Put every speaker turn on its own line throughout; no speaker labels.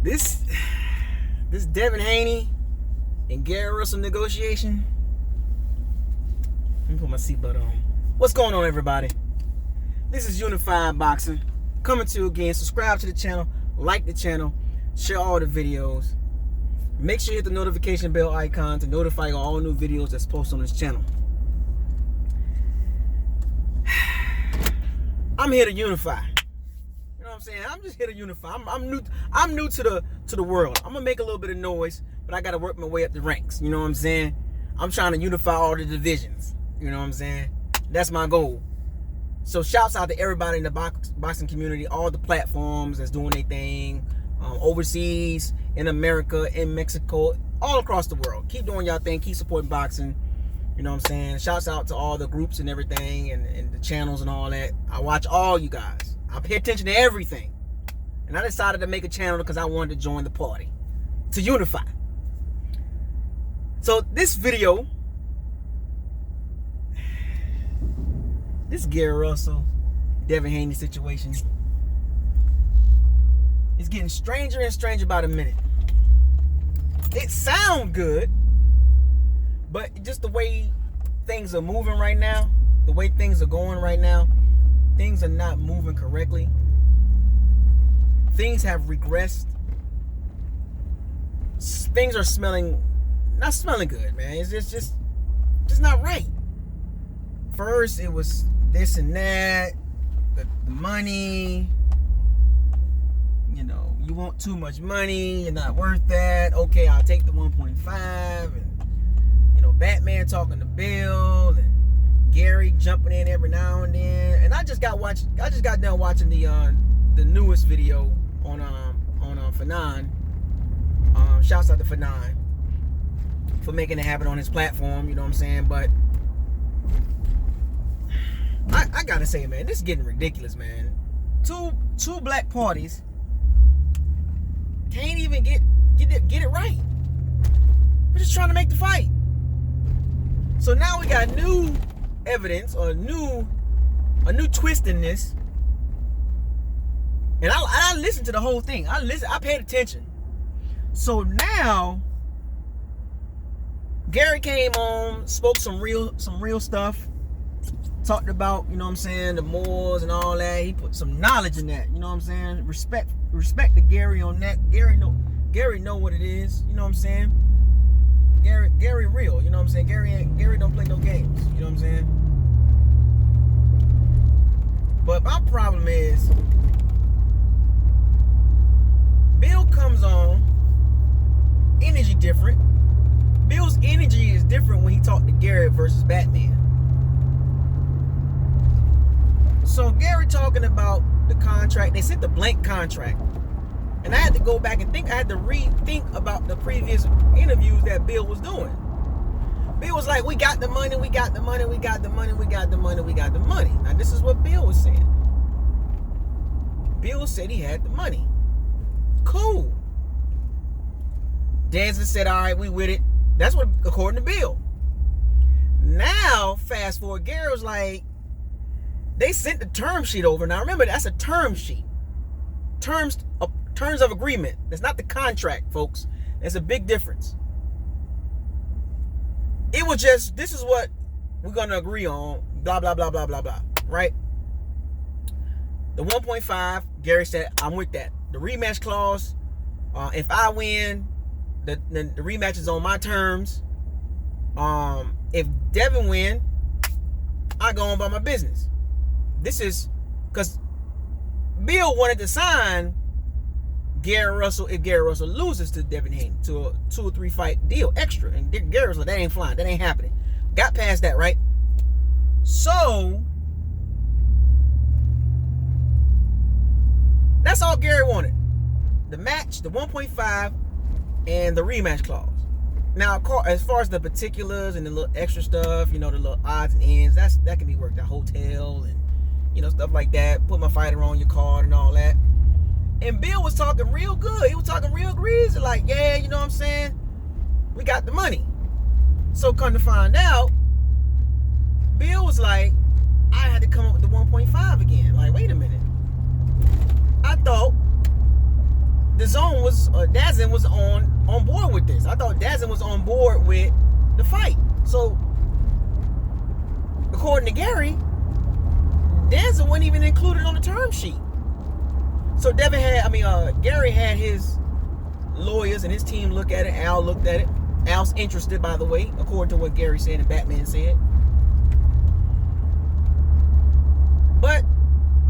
This Devin Haney and Gary Russell negotiation. Let me put my seatbelt on. What's going on, everybody? This is Unified Boxing coming to you again. Subscribe to the channel, like the channel, share all the videos. Make sure you hit the notification bell icon to notify you all new videos that's posted on this channel. I'm here to unify. You know what I'm saying? I'm just here to unify. I'm new to the world. I'm gonna make a little bit of noise, but I gotta work my way up the ranks. You know what I'm saying? I'm trying to unify all the divisions. You know what I'm saying? That's my goal. So shouts out to everybody in the boxing community, all the platforms that's doing their thing, overseas, in America, in Mexico, all across the world. Keep doing y'all thing. Keep supporting boxing. You know what I'm saying? Shouts out to all the groups and everything and the channels and all that. I watch all you guys. I pay attention to everything. And I decided to make a channel because I wanted to join the party. To unify. So this video, this Gary Russell, Devin Haney situation is getting stranger and stranger by the minute. It sounds good, but just the way things are moving right now, the way things are going right now, things are not moving correctly. Things have regressed. Things are not smelling good, man. It's just not right. First, it was this and that, the money. You know, you want too much money, you're not worth that. Okay, I'll take the 1.5. And you know, Batman talking to Bill and Gary jumping in every now and then. And I just got done watching the newest video on Fanon. Shouts out to Fanon for making it happen on his platform, you know what I'm saying? But I gotta say, man, this is getting ridiculous, man. Two black parties can't even get it right. We're just trying to make the fight. So now we got new evidence or a new twist in this. And I listened to the whole thing. I paid attention. So now Gary came on, spoke some real stuff. Talked about, you know what I'm saying, the Moors and all that. He put some knowledge in that, you know what I'm saying? Respect to Gary on that. Gary know what it is, you know what I'm saying? Gary real, you know what I'm saying? Gary don't play no games, you know what I'm saying? But my problem is Bill comes on, energy different. Bill's energy is different when he talked to Gary versus Batman. So Gary talking about the contract, they sent the blank contract. And I had to go back and think, I had to rethink about the previous interviews that Bill was doing. Bill was like, we got the money, we got the money, we got the money, we got the money, we got the money. Now this is what Bill was saying. Bill said he had the money. Cool. Danza said, all right, we with it. That's what, according to Bill. Now, fast forward, Gary was like, they sent the term sheet over. Now remember, that's a term sheet. Terms of agreement. That's not the contract, folks. There's a big difference. It was just, this is what we're going to agree on, blah, blah, blah, blah, blah, blah, right? The 1.5, Gary said, I'm with that. The rematch clause, if I win, the rematch is on my terms. If Devin win, I go on by my business. This is because Bill wanted to sign Gary Russell if Gary Russell loses to Devin Haney to a 2 or 3 fight deal extra. And Gary was like, that ain't flying. That ain't happening. Got past that, right? So that's all Gary wanted. The match, the 1.5, and the rematch clause. Now, as far as the particulars and the little extra stuff, you know, the little odds and ends, that can be worked out. Hotel and, you know, stuff like that. Put my fighter on your card and all that. And Bill was talking real good. He was talking real greasy. Like, yeah, you know what I'm saying? We got the money. So come to find out, Bill was like, I had to come up with the 1.5 again. Like, wait a minute. I thought the zone was Dazin was on board with this. I thought Dazin was on board with the fight. So according to Gary, Dazin wasn't even included on the term sheet. So Gary had his lawyers and his team look at it. Al looked at it. Al's interested, by the way, according to what Gary said and Batman said. But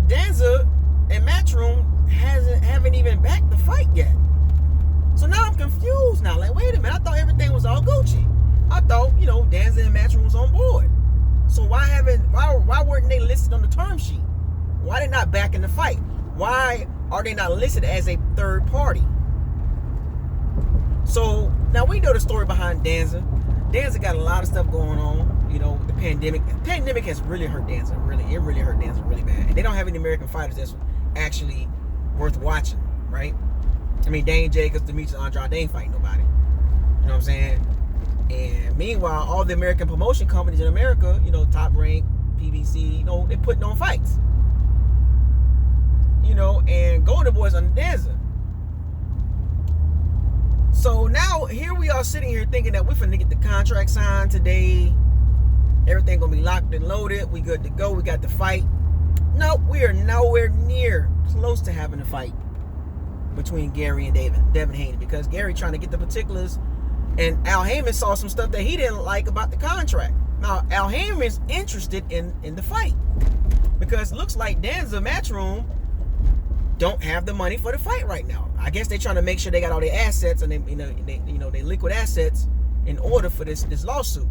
Danza and Matchroom haven't even backed the fight yet. So now I'm confused now. Like, wait a minute, I thought everything was all Gucci. I thought, Danza and Matchroom was on board. So why weren't they listed on the term sheet? Why they not backing the fight? Why are they not listed as a third party? So now we know the story behind Danza. Danza got a lot of stuff going on. The pandemic. The pandemic has really hurt Danza. It really hurt Danza really bad. And they don't have any American fighters that's actually worth watching, right? Dane Jacobs, Demetrius Andrade, they ain't fighting nobody. You know what I'm saying? And meanwhile, all the American promotion companies in America, Top Rank, PBC, they putting on fights. And Golden Boy's under Danza. So now here we are sitting here thinking that we're finna get the contract signed today. Everything gonna be locked and loaded. We good to go. We got the fight. No, we are nowhere near close to having a fight between Gary and Devin Haney, because Gary trying to get the particulars, and Al Heyman saw some stuff that he didn't like about the contract. Now Al Heyman's interested in the fight because it looks like Danza Matchroom don't have the money for the fight right now. I guess they're trying to make sure they got all their assets and they liquid assets in order for this lawsuit.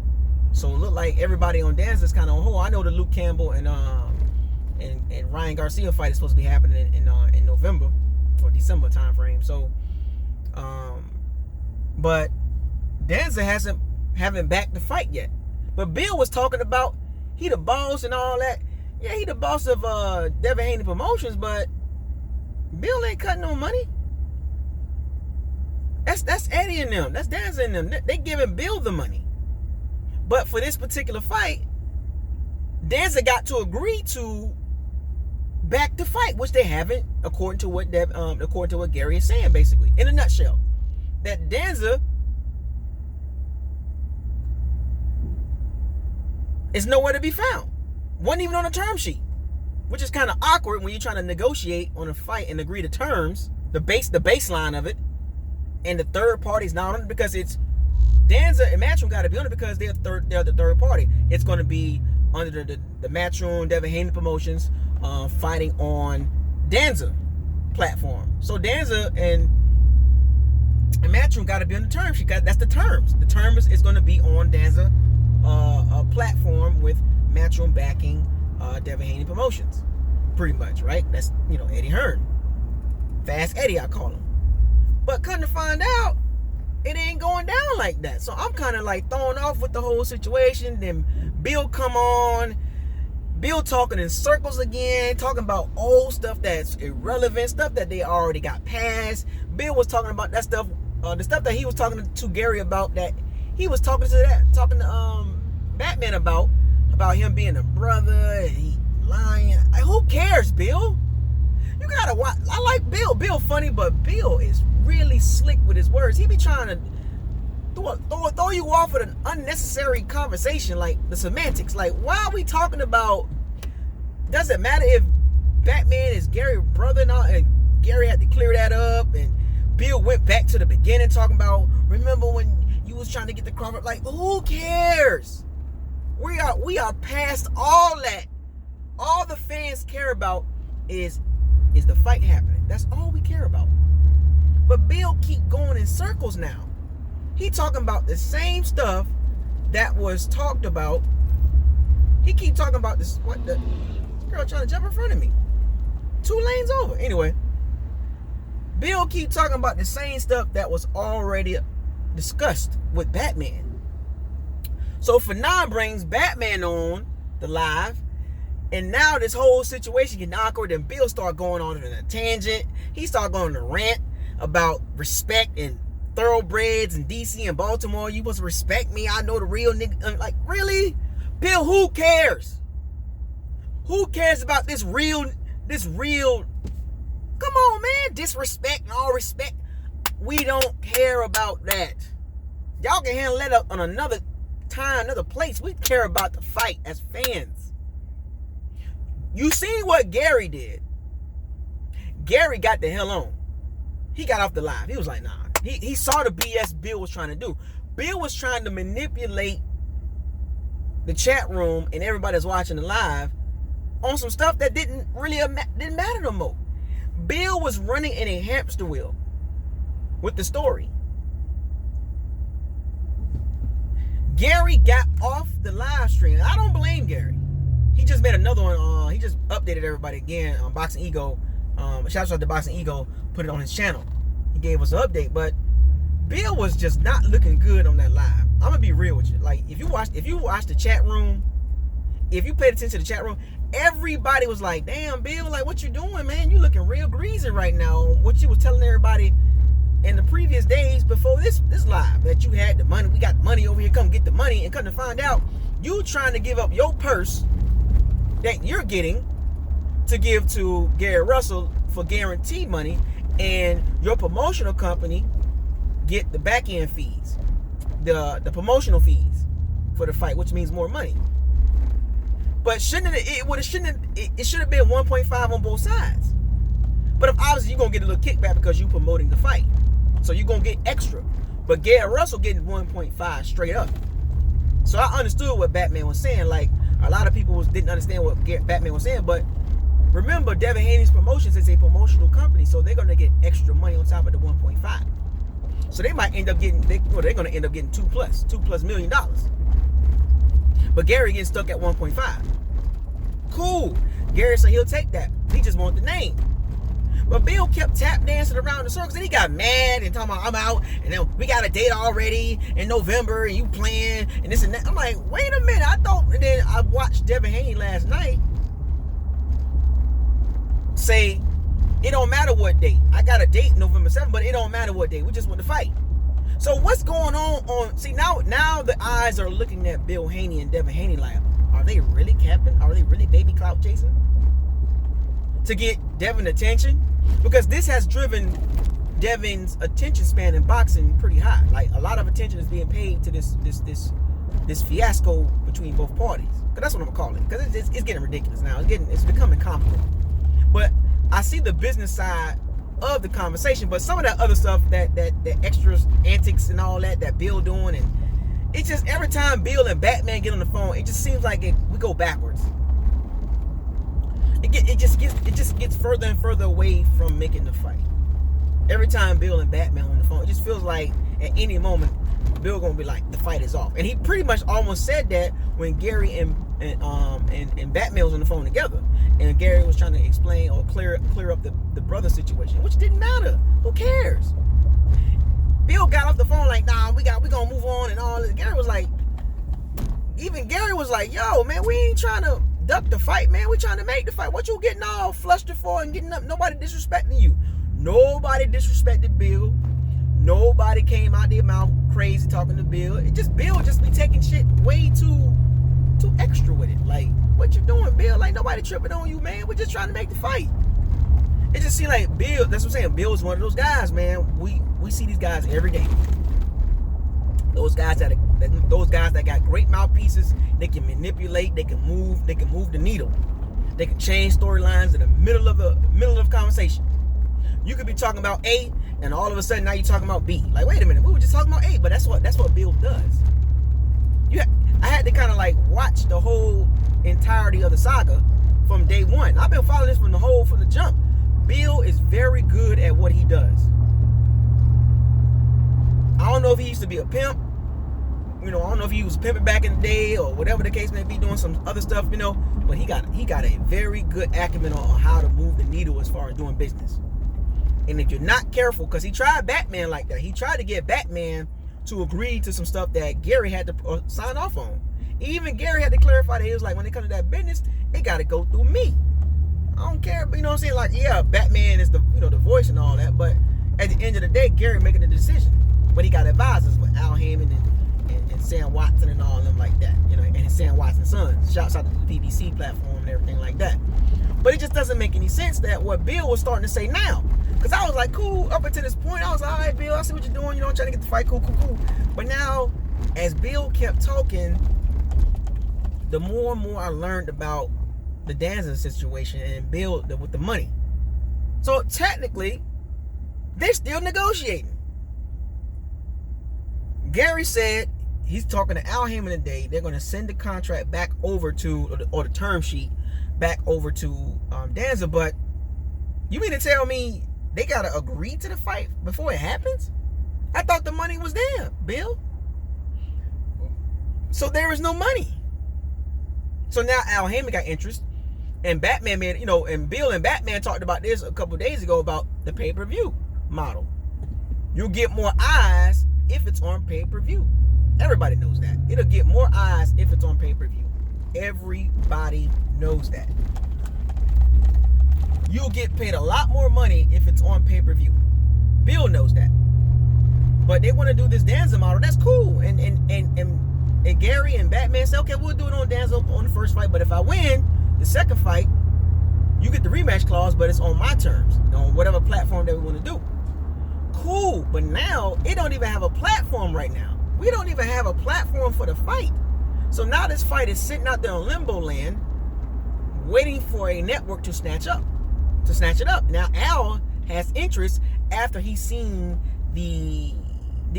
So it looked like everybody on Danza's kind of on hold. I know the Luke Campbell and Ryan Garcia fight is supposed to be happening in November or December time frame. So, but Danza haven't backed the fight yet. But Bill was talking about he the boss and all that. Yeah, he the boss of Devin Haney Promotions, but Bill ain't cutting no money. That's Eddie and them. That's Danza and them. They giving Bill the money. But for this particular fight, Danza got to agree to back the fight, which they haven't, according to what Gary is saying, basically, in a nutshell. That Danza is nowhere to be found. Wasn't even on a term sheet, which is kind of awkward when you're trying to negotiate on a fight and agree to terms, the baseline of it, and the third party's not on it, because it's Danza and Matchroom got to be on it because they're the third party. It's going to be under the Matchroom, Devin Haney Promotions, fighting on Danza platform. So Danza and Matchroom got to be on the term sheet. That's the terms. The terms is going to be on Danza platform with Matchroom backing Devin Haney Promotions, pretty much, right? That's Eddie Hearn, Fast Eddie, I call him. But come to find out, it ain't going down like that. So I'm kind of like thrown off with the whole situation. Then Bill come on, Bill talking in circles again, talking about old stuff that's irrelevant, stuff that they already got past. Bill was talking about that stuff, the stuff that he was talking to Gary about, that he was talking to Batman about him being a brother and he lying. Like, who cares, Bill? You gotta watch. I like Bill. Bill funny, but Bill is really slick with his words. He be trying to throw you off with an unnecessary conversation, like the semantics. Like, why are we talking about? Does it matter if Batman is Gary's brother now? And Gary had to clear that up. And Bill went back to the beginning, talking about, remember when you was trying to get the Crawford? Like, who cares? We are past all that. All the fans care about is the fight happening. That's all we care about. But Bill keep going in circles now. He talking about the same stuff that was talked about. He keep talking about this. What the girl trying to jump in front of me? 2 lanes over. Anyway, Bill keep talking about the same stuff that was already discussed with Batman. So Fanon brings Batman on the live, and now this whole situation getting awkward, and Bill start going on in a tangent. He start going on a rant about respect and thoroughbreds in DC and Baltimore. You supposed to respect me. I know the real nigga. I'm like, really? Bill, who cares? Who cares about this real Come on, man. Disrespect and all respect. We don't care about that. Y'all can handle that up on another time, another place. We care about the fight as fans. You seen what Gary did. Gary got the hell on. He got off the live. He was like, nah. He saw the BS Bill was trying to do. Bill was trying to manipulate the chat room and everybody that's watching the live on some stuff that didn't matter no more. Bill was running in a hamster wheel with the story. Gary got off the live stream. I don't blame Gary. He just made another one. He just updated everybody again on Boxing Ego. Shout out to Boxing Ego. Put it on his channel. He gave us an update, but Bill was just not looking good on that live. I'm gonna be real with you. Like if you watch the chat room, if you paid attention to the chat room, everybody was like, "Damn, Bill, like what you doing, man? You looking real greasy right now." What you was telling everybody in the previous days before this live, that you had the money, we got money over here, come get the money, and come to find out you trying to give up your purse that you're getting to give to Gary Russell for guaranteed money, and your promotional company get the back end fees, the promotional fees for the fight, which means more money. But it should have been 1.5 on both sides. But if obviously you're gonna get a little kickback because you're promoting the fight, so you're gonna get extra. But Gary Russell getting 1.5 straight up. So I understood what Batman was saying. Like a lot of people didn't understand what Batman was saying, but remember, Devin Haney's Promotions is a promotional company, so they're gonna get extra money on top of the 1.5. So they might end up getting, they're gonna end up getting $2 plus $1 million. But Gary getting stuck at 1.5. Cool. Gary said he'll take that. He just want the name. But Bill kept tap dancing around the circles, and he got mad and talking about, I'm out, and then we got a date already in November, and you playing, and this and that. I'm like, wait a minute, and then I watched Devin Haney last night say, it don't matter what date. I got a date November 7th, but it don't matter what date. We just want to fight. So what's going on? See, now the eyes are looking at Bill Haney and Devin Haney like, are they really capping? Are they really baby clout chasing to get Devin attention? Because this has driven Devin's attention span in boxing pretty high. Like a lot of attention is being paid to this fiasco between both parties. Because that's what I'm gonna call it. Because it's getting ridiculous now. It's becoming complicated. But I see the business side of the conversation, but some of that other stuff, that extras, antics and all that Bill doing, and it's just every time Bill and Batman get on the phone, it just seems like we go backwards. It just gets further and further away from making the fight. Every time Bill and Batman on the phone, it just feels like at any moment Bill gonna be like, the fight is off. And he pretty much almost said that when Gary and Batman was on the phone together, and Gary was trying to explain or clear up the brother situation, which didn't matter. Who cares? Bill got off the phone like, nah, we gonna move on and all this. Gary was like, yo, man, we ain't trying to duck the fight, man. We trying to make the fight. What you getting all flustered for and getting up? Nobody disrespecting you. Nobody disrespected Bill. Nobody came out their mouth crazy talking to Bill. Bill just be taking shit way too extra with it. Like, what you doing, Bill? Like, nobody tripping on you, man. We're just trying to make the fight. It just seemed like Bill, that's what I'm saying, Bill is one of those guys, man. We see these guys every day. Those guys that got great mouthpieces, they can manipulate, they can move the needle. They can change storylines in the middle of the conversation. You could be talking about A, and all of a sudden now you're talking about B. Like, wait a minute, we were just talking about A, but that's what Bill does. I had to kind of like watch the whole entirety of the saga from day one. I've been following this from the jump. Bill is very good at what he does. I don't know if he used to be a pimp. I don't know if he was pimping back in the day or whatever the case may be, doing some other stuff, but he got a very good acumen on how to move the needle as far as doing business. And if you're not careful, because he tried Batman like that. He tried to get Batman to agree to some stuff that Gary had to sign off on. Even Gary had to clarify that he was like, when it comes to that business, it got to go through me. I don't care, but you know what I'm saying? Like, yeah, Batman is the voice and all that, but at the end of the day, Gary making the decision. But he got advisors with Al Heyman and Sam Watson and all of them like that, and Sam Watson's sons. Shouts out to the PBC platform and everything like that. But it just doesn't make any sense that what Bill was starting to say now. Because I was like, cool, up until this point, I was like, all right, Bill, I see what you're doing. I'm trying to get the fight, cool. But now, as Bill kept talking, the more and more I learned about the Danza situation and Bill with the money. So technically, they're still negotiating. Gary said he's talking to Al Haymon today. They're going to send the contract back over to, or the term sheet back over to Danza. But you mean to tell me they got to agree to the fight before it happens? I thought the money was there, Bill. So there is no money. So now Al Haymon got interest. And Batman, and Bill and Batman talked about this a couple of days ago about the pay-per-view model. You'll get more eyes if it's on pay-per-view. Everybody knows that. It'll get more eyes if it's on pay-per-view. Everybody knows that. You'll get paid a lot more money if it's on pay-per-view. Bill knows that. But they want to do this Danza model. That's cool. And Gary and Batman say, okay, we'll do it on Danza on the first fight. But if I win the second fight, you get the rematch clause, but it's on my terms, on whatever platform that we want to do. Cool, but now it don't even have a platform right now. We don't even have a platform for the fight. So now this fight is sitting out there on limbo land, waiting for a network to snatch it up. Now Al has interest after he's seen the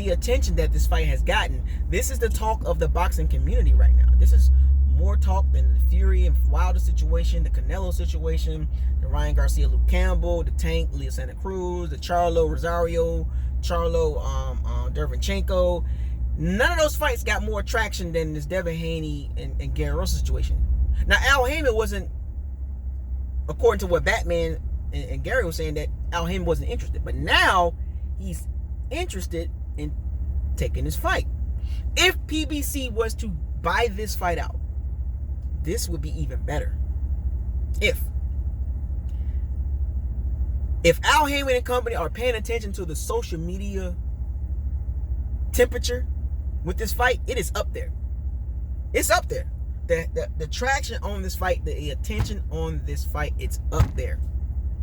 attention that this fight has gotten. This is the talk of the boxing community right now. This is more talk than the Fury and Wilder situation, the Canelo situation, the Ryan Garcia, Luke Campbell, the Tank, Leo Santa Cruz, the Charlo Rosario, Derevchenko. None of those fights got more traction than this Devin Haney and Gary Russell situation. Now, Al Haymon wasn't, according to what Batman and Gary was saying, that Al Haymon wasn't interested. But now he's interested in taking this fight. If PBC was to buy this fight out, this would be even better. If Al Haymon and company are paying attention to the social media temperature with this fight, it is up there. It's up there. The traction on this fight, the attention on this fight, it's up there.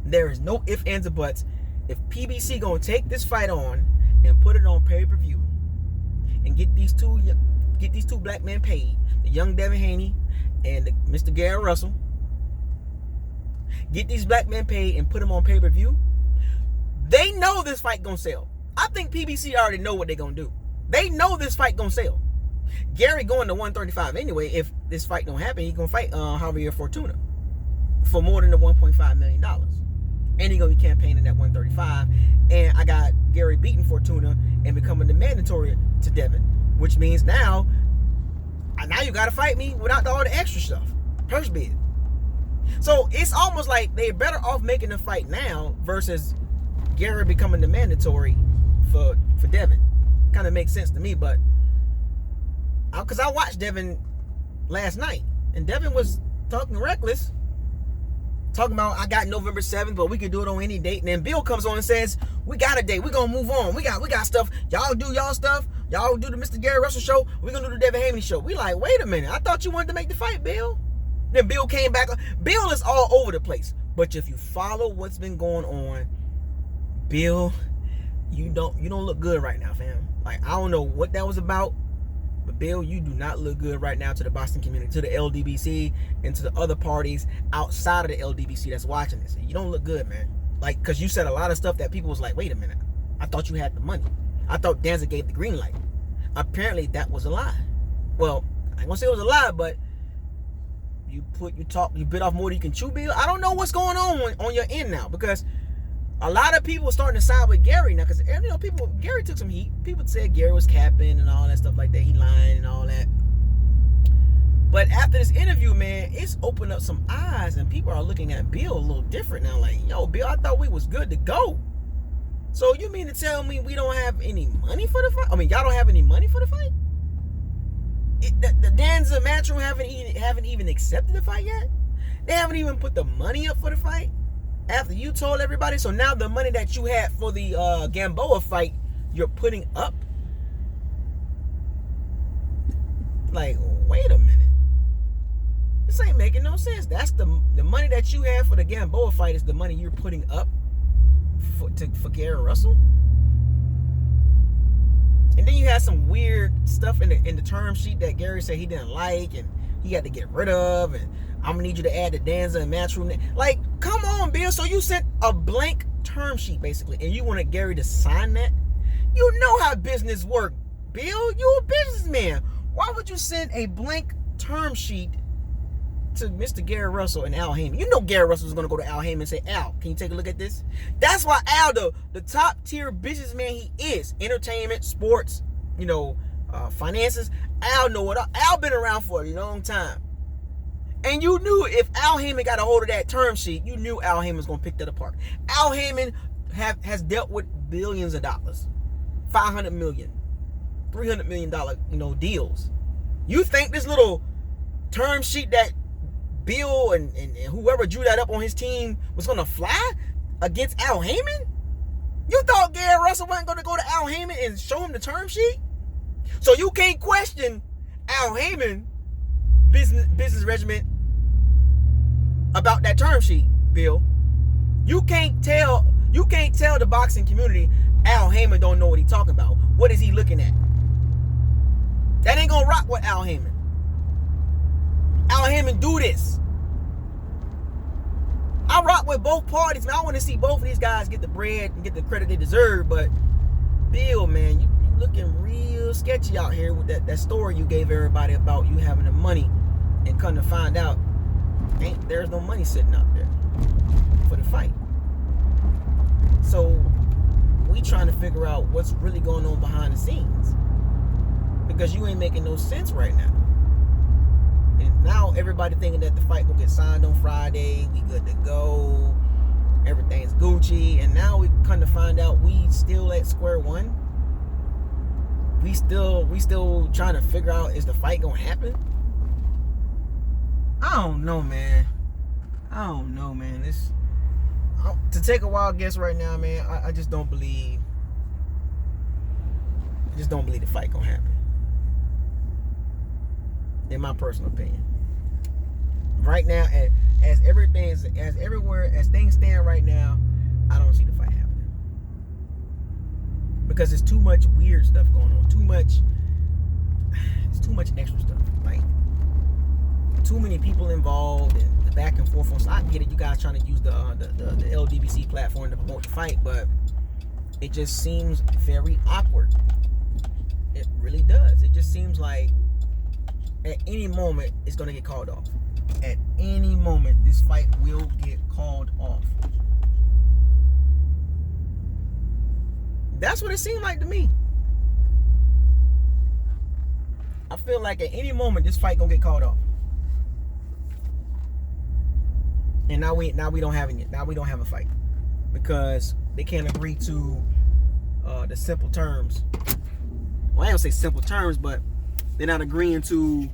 There is no ifs, ands, or buts. If PBC gonna take this fight on and put it on pay-per-view and get these two black men paid, the young Devin Haney and Mr. Gary Russell, get these black men paid and put them on pay-per-view, they know this fight gonna sell. I think PBC already know what they're gonna do. They know this fight gonna sell. Gary going to 135 anyway. If this fight don't happen, he gonna fight Javier Fortuna for more than the $1.5 million. And he gonna be campaigning at 135. And I got Gary beating Fortuna and becoming the mandatory to Devin, which means now you gotta fight me without all the extra stuff, purse bid. So it's almost like they're better off making the fight now versus Gary becoming the mandatory for Devin. Kind of makes sense to me, but because I watched Devin last night and Devin was talking reckless, talking about I got November 7th, but we could do it on any date. And then Bill comes on and says, we got a date, we're gonna move on, we got stuff, y'all do y'all stuff, y'all do the Mr. Gary Russell show, we're gonna do the Devin Haney show. We like, wait a minute, I thought you wanted to make the fight, Bill. Then Bill came back. Bill is all over the place, but if you follow what's been going on, Bill, you don't look good right now, fam. Like, I don't know what that was about, but Bill, you do not look good right now to the Boston community, to the LDBC, and to the other parties outside of the LDBC that's watching this. You don't look good, man. Like, because you said a lot of stuff that people was like, wait a minute, I thought you had the money. I thought Danza gave the green light. Apparently, that was a lie. Well, I ain't gonna say it was a lie, but you bit off more than you can chew, Bill. I don't know what's going on your end now, because a lot of people are starting to side with Gary now, because Gary took some heat. People said Gary was capping and all that stuff like that. He lying and all that. But after this interview, man, it's opened up some eyes, and people are looking at Bill a little different now. Like, yo, Bill, I thought we was good to go. So you mean to tell me we don't have any money for the fight? I mean, y'all don't have any money for the fight? The Danza Matchroom haven't even accepted the fight yet? They haven't even put the money up for the fight after you told everybody? So now the money that you had for the Gamboa fight, you're putting up? like, wait a minute. This ain't making no sense. That's the money that you have for the Gamboa fight is the money you're putting up for Gary Russell. And then you had some weird stuff in the term sheet that Gary said he didn't like and he had to get rid of, and I'm gonna need you to add the Danza and Matchroom. Like, come on, Bill. So you sent a blank term sheet basically, and you wanted Gary to sign that? You know how business work, Bill. You a businessman. Why would you send a blank term sheet to Mr. Gary Russell and Al Heyman? You know Gary Russell was going to go to Al Heyman and say, Al, can you take a look at this? That's why Al, the top tier businessman he is, entertainment, sports, finances, Al know it. Al been around for a long time. And you knew if Al Heyman got a hold of that term sheet, you knew Al Heyman was going to pick that apart. Al Heyman has dealt with billions of dollars, $500 million, $300 million, deals. You think this little term sheet that Bill and whoever drew that up on his team was going to fly against Al Heyman? You thought Gary Russell wasn't going to go to Al Heyman and show him the term sheet? So you can't question Al Heyman business regimen about that term sheet, Bill. You can't tell the boxing community Al Heyman don't know what he's talking about. What is he looking at? That ain't gonna rock with Al Heyman. Al Heyman do this. I rock with both parties, man. I want to see both of these guys get the bread and get the credit they deserve. But Bill, man, you looking real sketchy out here with that story you gave everybody about you having the money, and come to find out, there's no money sitting out there for the fight. So we trying to figure out what's really going on behind the scenes, because you ain't making no sense right now. And now everybody thinking that the fight will get signed on Friday, we good to go, everything's Gucci, and now we come to find out we still at square one. We still trying to figure out, is the fight gonna happen? I don't know, man. To take a wild guess right now, man, I just don't believe. The fight gonna happen. In my personal opinion. Right now, as things stand right now, I don't see the fight happening. Because there's too much weird stuff going on. It's too much extra stuff. Like, too many people involved and the back and forth. So I get it, you guys trying to use the LDBC platform to promote the fight, but it just seems very awkward. It really does. It just seems like at any moment it's gonna get called off. At any moment this fight will get called off. That's what it seemed like to me. I feel like at any moment this fight gonna get called off. And now we don't have it. Now we don't have a fight because they can't agree to the simple terms. Well, I don't say simple terms, but they're not agreeing to,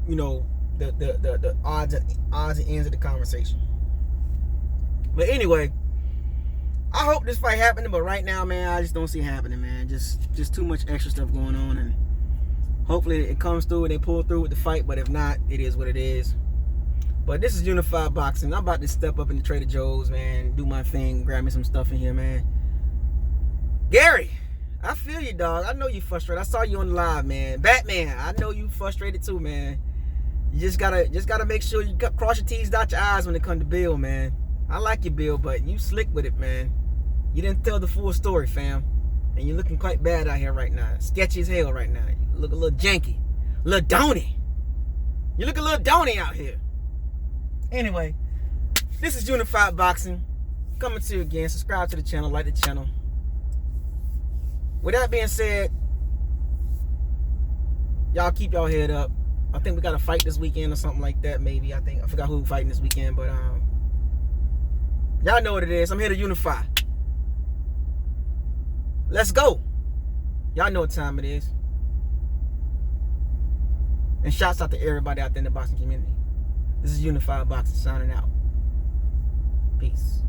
the odds and ends of the conversation. But anyway, I hope this fight happening, but right now, man, I just don't see it happening, man. Just too much extra stuff going on, and hopefully it comes through and they pull through with the fight. But if not, it is what it is. But this is Unified Boxing. I'm about to step up in the Trader Joe's, man, do my thing, grab me some stuff in here, man. Gary, I feel you, dog. I know you frustrated. I saw you on the live, man. Batman, I know you frustrated too, man. You just gotta make sure you cross your T's, dot your I's when it comes to Bill, man. I like you, Bill, but you slick with it, man. You didn't tell the full story, fam. And you're looking quite bad out here right now. Sketchy as hell right now. You look a little janky. A little donny. You look a little donny out here. Anyway, this is Unified Boxing. Coming to you again. Subscribe to the channel. Like the channel. With that being said, y'all keep y'all head up. I think we got a fight this weekend or something like that, maybe. I forgot who fighting this weekend, but y'all know what it is. I'm here to unify. Let's go. Y'all know what time it is. And shouts out to everybody out there in the boxing community. This is Unified Boxing signing out. Peace.